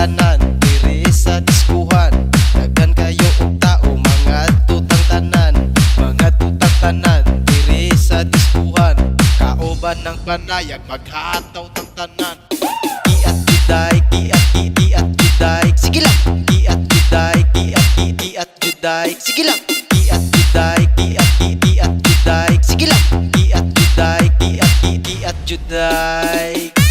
tanan diri sa diskuhan. Daghan kayo og tao mga tutang tanan, mga tutang tanan diri sa diskuhan. Kauban ng panayag maghataw tang tanan. Giat juday, giat juday, sige lang. Giat juday, giat juday, sige lang. Giat juday, giat juday, sige lang. Giat juday, giat juday.